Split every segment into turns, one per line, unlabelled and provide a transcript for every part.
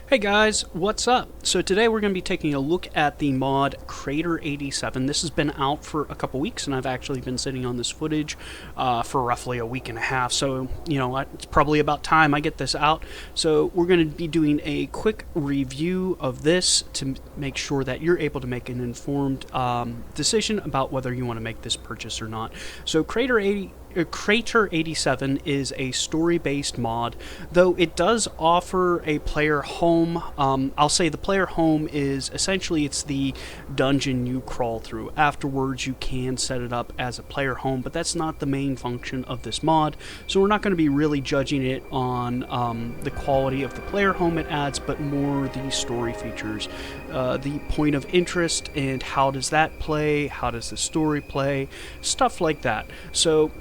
Hey guys, what's up? So today we're going to be taking a look at the mod Crater 87. This has been out for a couple weeks, and I've actually been sitting on this footage for roughly a week and a half. So, you know what, it's probably about time I get this out. So we're going to be doing a quick review of this to make sure that you're able to make an informed decision about whether you want to make this purchase or not. So Crater 87 is a story-based mod, though it does offer a player home. I'll say the player home is essentially it's the dungeon you crawl through. Afterwards, you can set it up as a player home, but that's not the main function of this mod. So we're not going to be really judging it on the quality of the player home it adds, but more the story features, the point of interest, and how does that play, how does the story play, stuff like that. So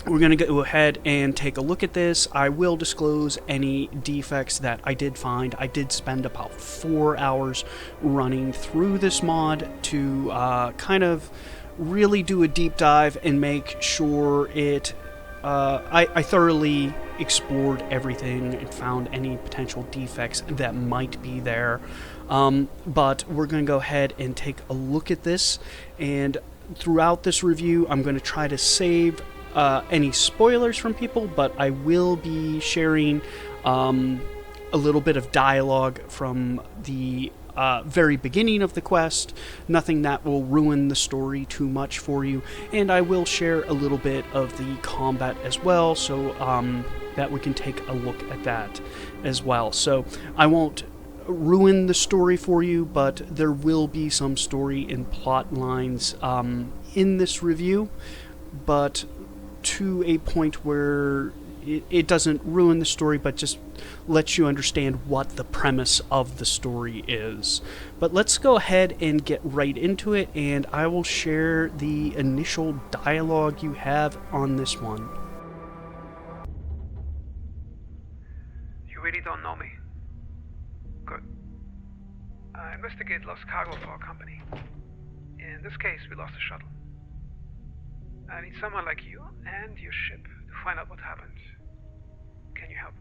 we're going to go ahead and take a look at this. I will disclose any defects that I did find. I did spend about 4 hours running through this mod to kind of really do a deep dive and make sure it I thoroughly explored everything and found any potential defects that might be there. But we're going to go ahead and take a look at this, and throughout this review I'm going to try to save any spoilers from people, but I will be sharing a little bit of dialogue from the very beginning of the quest, nothing that will ruin the story too much for you, and I will share a little bit of the combat as well, so that we can take a look at that as well. So I won't ruin the story for you, but there will be some story and plot lines in this review, but to a point where it doesn't ruin the story, but just lets you understand what the premise of the story is. But let's go ahead and get right into it, and I will share the initial dialogue you have on this one.
You really don't know me? Good. I investigate lost cargo for our company. In this case, we lost a shuttle. I need someone like you and your ship to find out what happened. Can you help?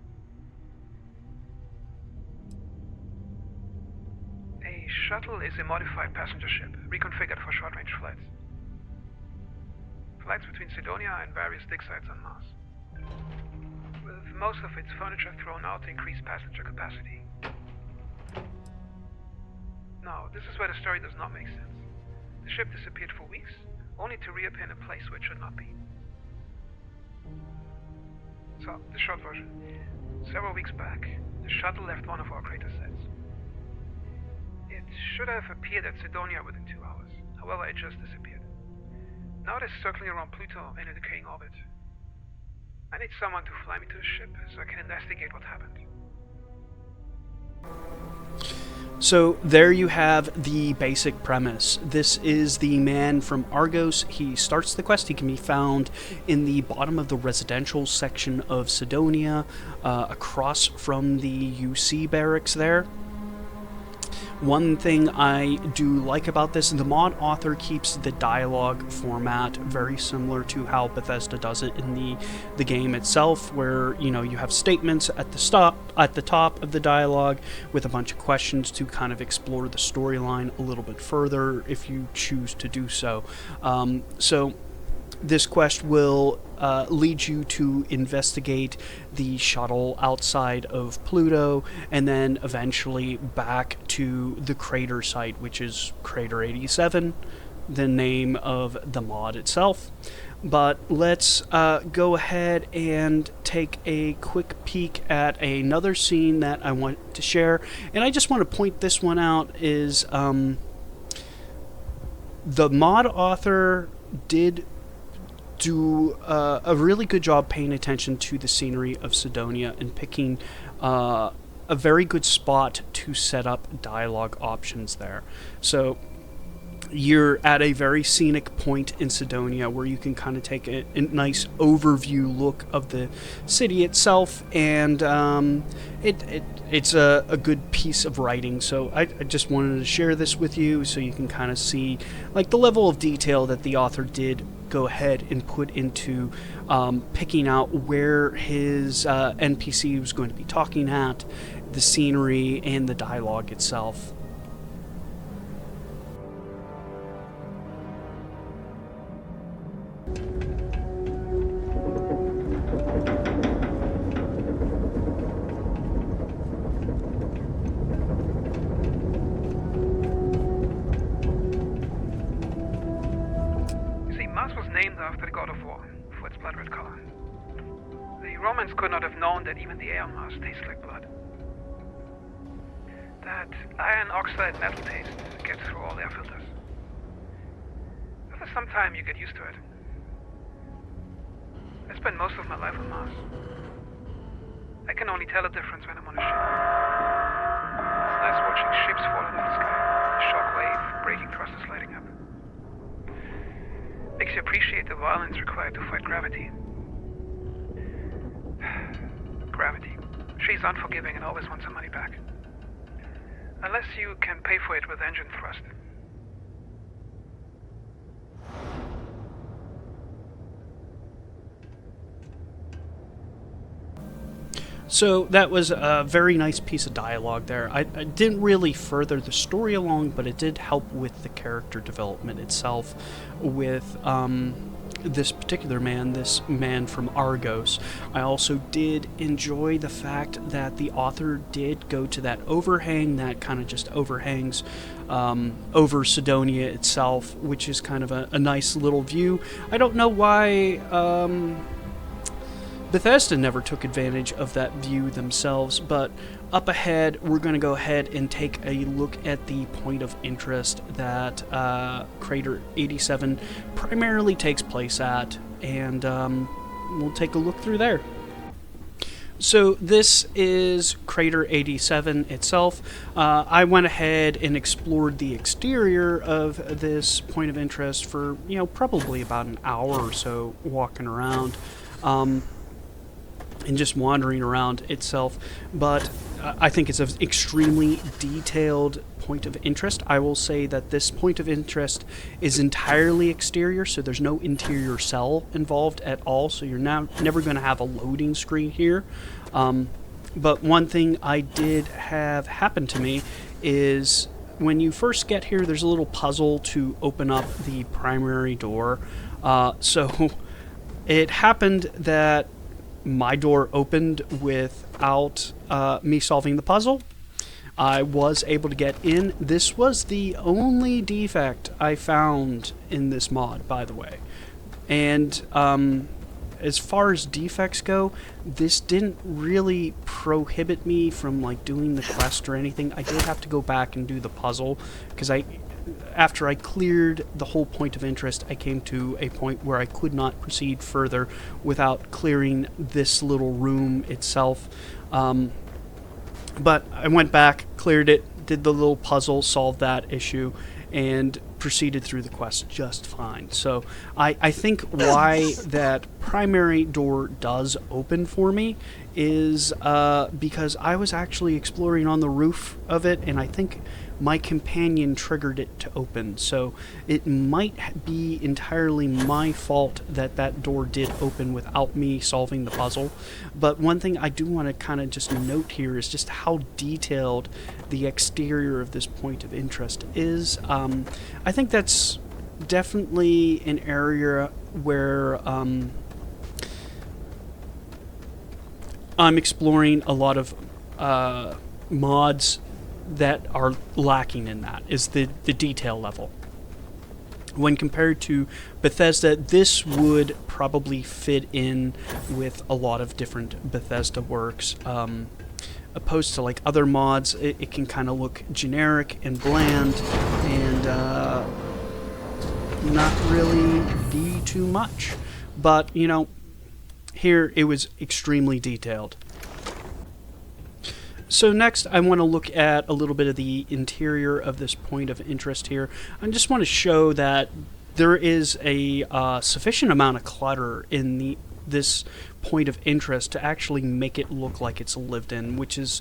A shuttle is a modified passenger ship, reconfigured for short-range flights. Flights between Cydonia and various dig sites on Mars. With most of its furniture thrown out to increase passenger capacity. Now, this is where the story does not make sense. The ship disappeared for weeks, only to reappear in a place where it should not be. So, the short version. Several weeks back, the shuttle left one of our crater sets. It should have appeared at Cydonia within 2 hours. However, it just disappeared. Now it is circling around Pluto in a decaying orbit. I need someone to fly me to the ship so I can investigate what happened.
So there you have the basic premise. This is the man from Argos. He starts the quest. He can be found in the bottom of the residential section of Cydonia, across from the UC barracks there. One thing I do like about this, the mod author keeps the dialogue format very similar to how Bethesda does it in the game itself, where you have statements at the top of the dialogue with a bunch of questions to kind of explore the storyline a little bit further if you choose to do so. So this quest will lead you to investigate the shuttle outside of Pluto, and then eventually back to the crater site, which is Crater 87, the name of the mod itself. But let's go ahead and take a quick peek at another scene that I want to share. And I just want to point this one out is the mod author did do a really good job paying attention to the scenery of Cydonia and picking a very good spot to set up dialogue options there. So you're at a very scenic point in Cydonia where you can kind of take a nice overview look of the city itself, and it's a good piece of writing. So I just wanted to share this with you so you can kind of see like the level of detail that the author did go ahead and put into picking out where his NPC was going to be talking at, the scenery and the dialogue itself.
After the god of war, for its blood red color. The Romans could not have known that even the air on Mars tastes like blood. That iron oxide metal taste gets through all air filters. After some time you get used to it. I spent most of my life on Mars. I can only tell the difference when I'm on a ship. It's nice watching ships fall out of the sky, the shock wave breaking thrusters lighting up. Makes you appreciate the violence required to fight gravity. Gravity. She's unforgiving and always wants her money back. Unless you can pay for it with engine thrust.
So that was a very nice piece of dialogue there. I didn't really further the story along, but it did help with the character development itself with this particular man, this man from Argos. I also did enjoy the fact that the author did go to that overhang that kind of just overhangs over Cydonia itself, which is kind of a nice little view. I don't know why Bethesda never took advantage of that view themselves, but up ahead, we're going to go ahead and take a look at the point of interest that Crater 87 primarily takes place at, and we'll take a look through there. So this is Crater 87 itself. I went ahead and explored the exterior of this point of interest for, probably about an hour or so walking around. And just wandering around itself, but I think it's an extremely detailed point of interest. I will say that this point of interest is entirely exterior, so there's no interior cell involved at all, so you're now never going to have a loading screen here. But one thing I did have happen to me is when you first get here, there's a little puzzle to open up the primary door. So it happened that my door opened without me solving the puzzle. I was able to get in. This was the only defect I found in this mod, by the way. And as far as defects go, this didn't really prohibit me from doing the quest or anything. I did have to go back and do the puzzle because after I cleared the whole point of interest, I came to a point where I could not proceed further without clearing this little room itself. But I went back, cleared it, did the little puzzle, solved that issue, and proceeded through the quest just fine. So I think why that primary door does open for me is because I was actually exploring on the roof of it, and I think my companion triggered it to open. So it might be entirely my fault that that door did open without me solving the puzzle. But one thing I do want to kind of just note here is just how detailed the exterior of this point of interest is. I think that's definitely an area where I'm exploring a lot of mods that are lacking in that, is the detail level. When compared to Bethesda, this would probably fit in with a lot of different Bethesda works. Opposed to other mods, it can kind of look generic and bland and not really be too much. But, here it was extremely detailed. So next, I want to look at a little bit of the interior of this point of interest here. I just want to show that there is a sufficient amount of clutter in this point of interest to actually make it look like it's lived in, which is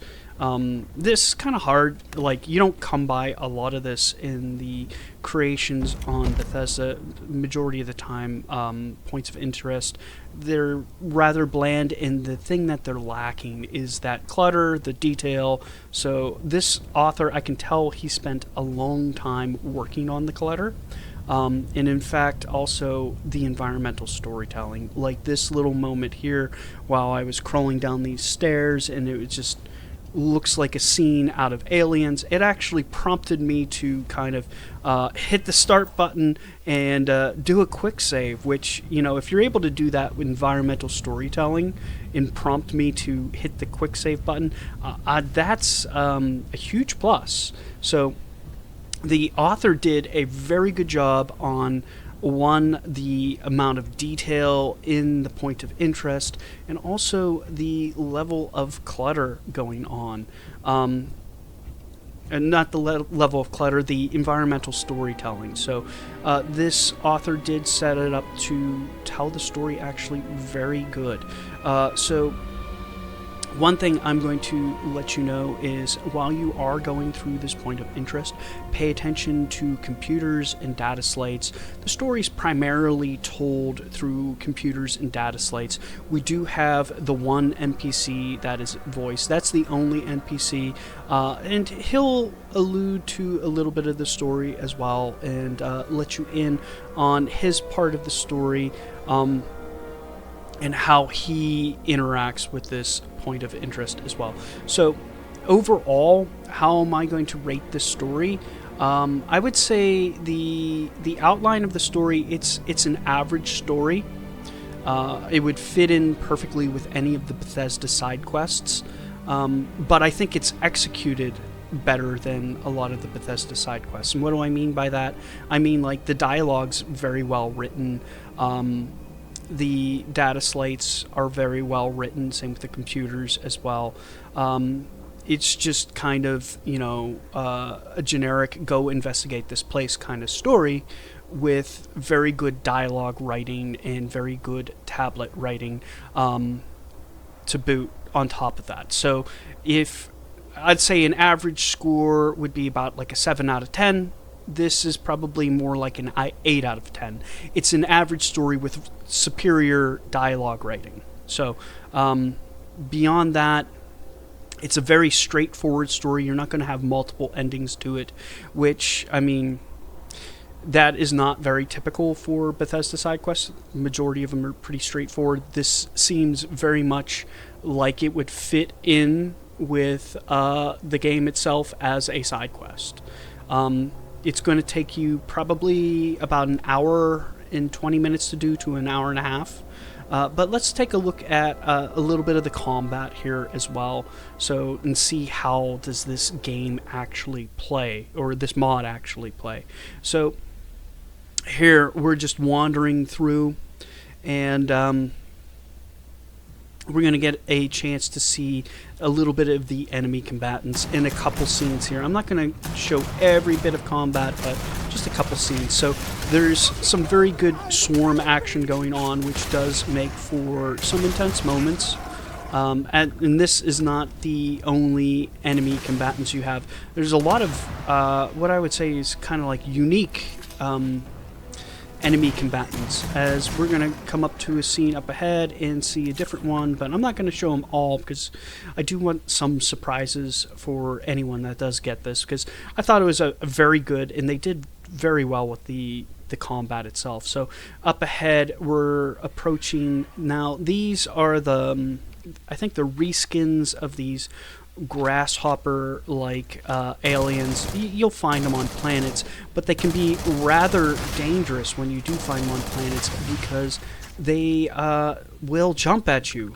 this kind of hard. Like, you don't come by a lot of this in the creations on Bethesda. Majority of the time, points of interest, they're rather bland, and the thing that they're lacking is that clutter, the detail. So this author, I can tell he spent a long time working on the clutter. And in fact, also the environmental storytelling. Like this little moment here while I was crawling down these stairs, and it just looks like a scene out of Aliens. It actually prompted me to kind of hit the start button and do a quick save, which, you know, if you're able to do that with environmental storytelling and prompt me to hit the quick save button, that's a huge plus. So the author did a very good job on, one, the amount of detail in the point of interest, and also the level of clutter going on. And not the level of clutter, the environmental storytelling. So this author did set it up to tell the story actually very good. So one thing I'm going to let you know is, while you are going through this point of interest, pay attention to computers and data slates. The story's primarily told through computers and data slates. We do have the one NPC that is voiced. That's the only NPC, and he'll allude to a little bit of the story as well, and let you in on his part of the story, and how he interacts with this point of interest as well. So overall, how am I going to rate this story? I would say the outline of the story, it's an average story. It would fit in perfectly with any of the Bethesda side quests, but I think it's executed better than a lot of the Bethesda side quests. And what do I mean by that? I mean, like, the dialogue's very well written. The data slates are very well written, same with the computers as well. It's just kind of, you know, a generic go investigate this place kind of story, with very good dialogue writing and very good tablet writing to boot on top of that. So if I'd say an average score would be about like a 7 out of 10, this is probably more like an 8 out of 10. It's an average story with superior dialogue writing. So beyond that, it's a very straightforward story. You're not going to have multiple endings to it, which, I mean, that is not very typical for Bethesda side quests. The majority of them are pretty straightforward. This seems very much like it would fit in with the game itself as a side quest. It's going to take you probably about an hour and 20 minutes to do, to an hour and a half. But let's take a look at a little bit of the combat here as well, so, and see how does this game actually play, or this mod actually play. So here we're just wandering through, and we're going to get a chance to see a little bit of the enemy combatants in a couple scenes here. I'm not going to show every bit of combat, but just a couple scenes. So there's some very good swarm action going on, which does make for some intense moments. And this is not the only enemy combatants you have. There's a lot of what I would say is kind of like unique enemy combatants, as we're going to come up to a scene up ahead and see a different one, but I'm not going to show them all because I do want some surprises for anyone that does get this, because I thought it was a very good, and they did very well with the combat itself. So up ahead we're approaching now. These are the I think the reskins of these grasshopper like aliens. You'll find them on planets, but they can be rather dangerous when you do find them on planets, because they will jump at you,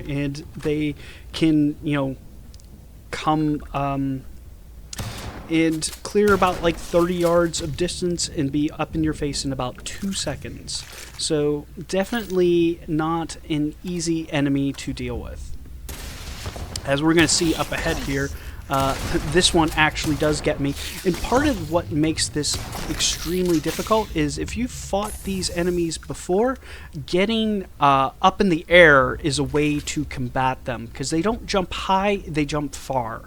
and they can, you know, come and clear about like 30 yards of distance and be up in your face in about 2 seconds. So definitely not an easy enemy to deal with. As we're going to see up ahead here, This one actually does get me. And part of what makes this extremely difficult is if you've fought these enemies before, getting up in the air is a way to combat them, because they don't jump high, they jump far.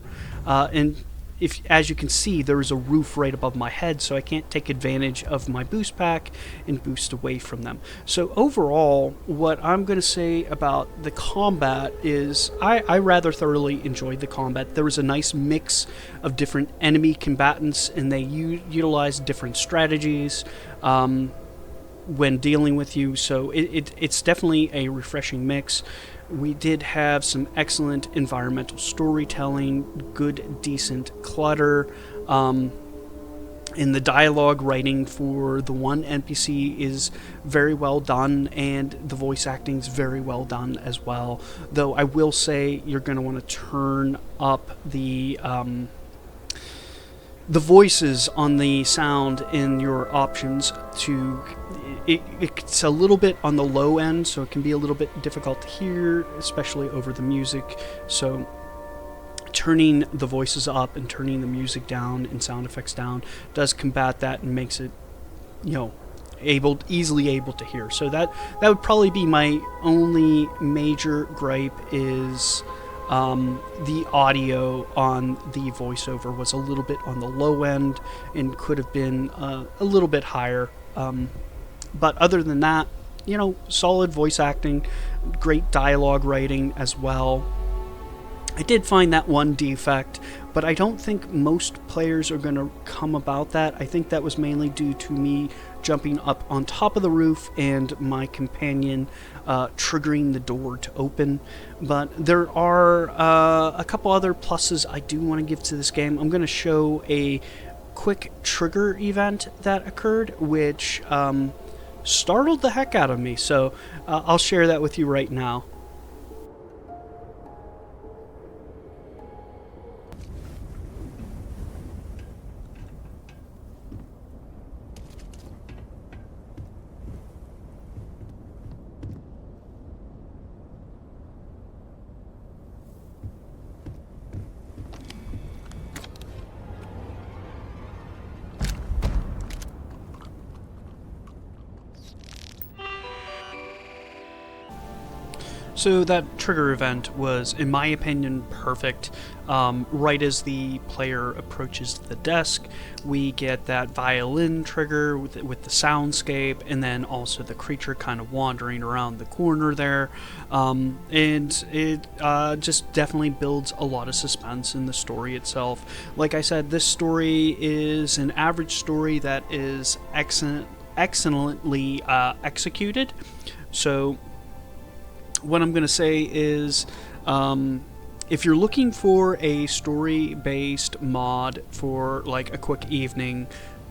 And if, as you can see, there is a roof right above my head, so I can't take advantage of my boost pack and boost away from them. So overall, what I'm going to say about the combat is I rather thoroughly enjoyed the combat. There was a nice mix of different enemy combatants, and they utilized different strategies when dealing with you, so it's definitely a refreshing mix. We did have some excellent environmental storytelling, good, decent clutter, and the dialogue writing for the one NPC is very well done, and the voice acting is very well done as well. Though I will say you're going to want to turn up the voices on the sound in your options to... It's a little bit on the low end, so it can be a little bit difficult to hear, especially over the music. So turning the voices up and turning the music down and sound effects down does combat that and makes it, easily able to hear. So that would probably be my only major gripe, is the audio on the voiceover was a little bit on the low end and could have been a little bit higher. But other than that, solid voice acting, great dialogue writing as well. I did find that one defect, but I don't think most players are going to come about that. I think that was mainly due to me jumping up on top of the roof and my companion triggering the door to open. But there are a couple other pluses I do want to give to this game. I'm going to show a quick trigger event that occurred, which startled the heck out of me. So I'll share that with you right now. So that trigger event was, in my opinion, perfect. Right as the player approaches the desk, we get that violin trigger with the soundscape, and then also the creature kind of wandering around the corner there. And it just definitely builds a lot of suspense in the story itself. Like I said, this story is an average story that is excellently executed. So what I'm going to say is, if you're looking for a story-based mod for like a quick evening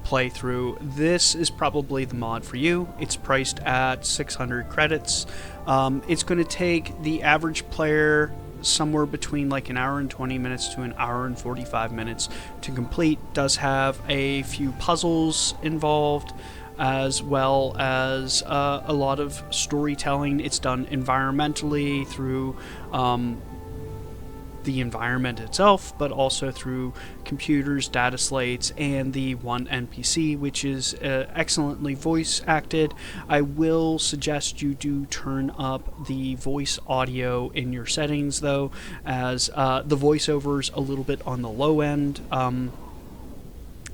playthrough, this is probably the mod for you. It's priced at 600 credits. It's going to take the average player somewhere between like an hour and 20 minutes to an hour and 45 minutes to complete. It does have a few puzzles involved, as well as a lot of storytelling. It's done environmentally through the environment itself, but also through computers, data slates, and the one NPC, which is excellently voice acted. I will suggest you do turn up the voice audio in your settings, though, as the voiceover's a little bit on the low end.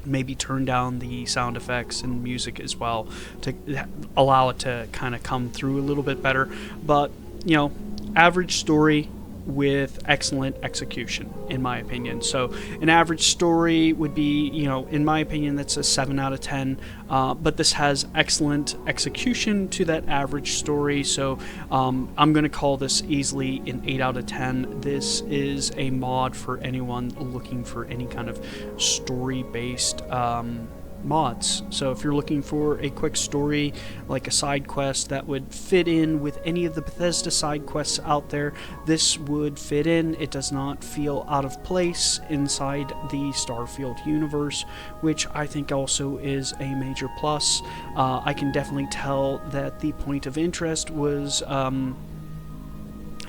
Maybe turn down the sound effects and music as well to allow it to kind of come through a little bit better. But, average story with excellent execution, in my opinion. So an average story would be, in my opinion, that's a 7 out of 10. But this has excellent execution to that average story. So I'm going to call this easily an 8 out of 10. This is a mod for anyone looking for any kind of story-based mods. So if you're looking for a quick story, like a side quest that would fit in with any of the Bethesda side quests out there, this would fit in. It does not feel out of place inside the Starfield universe, which I think also is a major plus. I can definitely tell that the point of interest was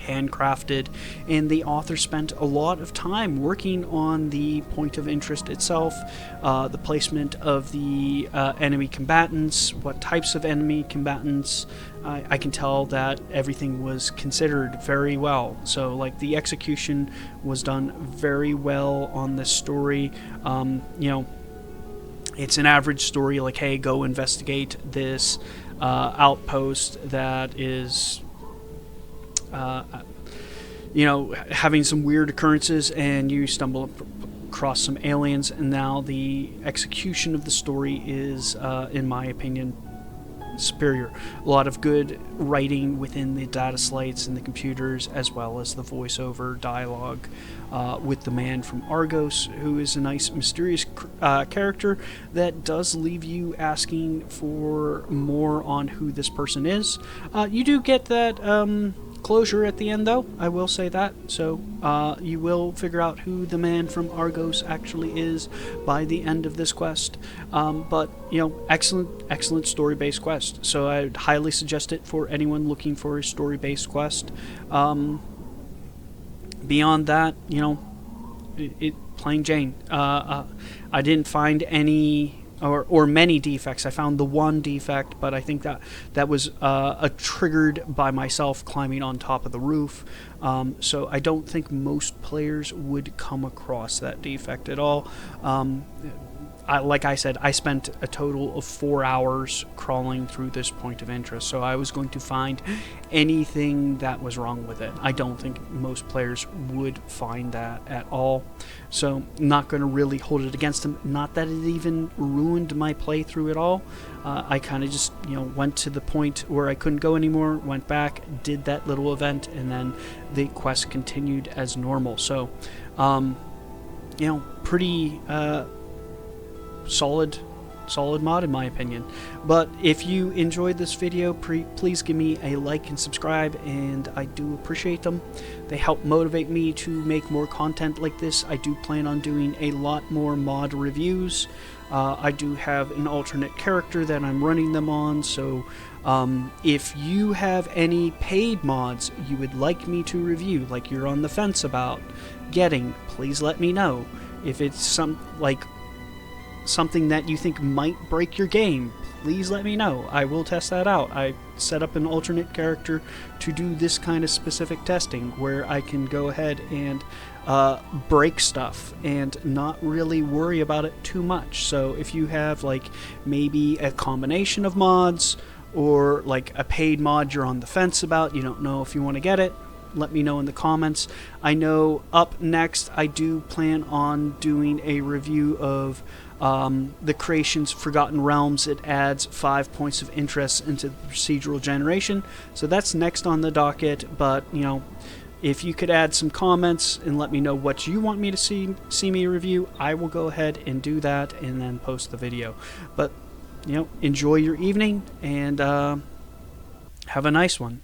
handcrafted, and the author spent a lot of time working on the point of interest itself, the placement of the enemy combatants, what types of enemy combatants. I can tell that everything was considered very well. So, like, the execution was done very well on this story. It's an average story, like, hey, go investigate this outpost that is, having some weird occurrences, and you stumble across some aliens. And now the execution of the story is, in my opinion, superior. A lot of good writing within the data slates and the computers, as well as the voiceover dialogue with the man from Argos, who is a nice, mysterious character that does leave you asking for more on who this person is. You do get that closure at the end, though, I will say that. So you will figure out who the man from Argos actually is by the end of this quest. But excellent story-based quest. So I'd highly suggest it for anyone looking for a story-based quest. Beyond that, plain Jane. I didn't find any or many defects. I found the one defect, but I think that was triggered by myself climbing on top of the roof. So I don't think most players would come across that defect at all. Like I said, I spent a total of 4 hours crawling through this point of interest, so I was going to find anything that was wrong with it. I don't think most players would find that at all, so not going to really hold it against them. Not that it even ruined my playthrough at all. I kind of just went to the point where I couldn't go anymore, went back, did that little event, and then the quest continued as normal. So pretty solid mod in my opinion. But if you enjoyed this video, please give me a like and subscribe, and I do appreciate them. They help motivate me to make more content like this. I do plan on doing a lot more mod reviews. I do have an alternate character that I'm running them on, so if you have any paid mods you would like me to review, like you're on the fence about getting, please let me know. If it's something that you think might break your game, please let me know. I will test that out. I set up an alternate character to do this kind of specific testing, where I can go ahead and break stuff and not really worry about it too much. So if you have maybe a combination of mods, or like a paid mod you're on the fence about, you don't know if you want to get it, let me know in the comments. I know up next I do plan on doing a review of the Creation's Forgotten Realms. It adds 5 points of interest into the procedural generation, so that's next on the docket. But if you could add some comments and let me know what you want me to see me review, I will go ahead and do that and then post the video. But enjoy your evening, and have a nice one.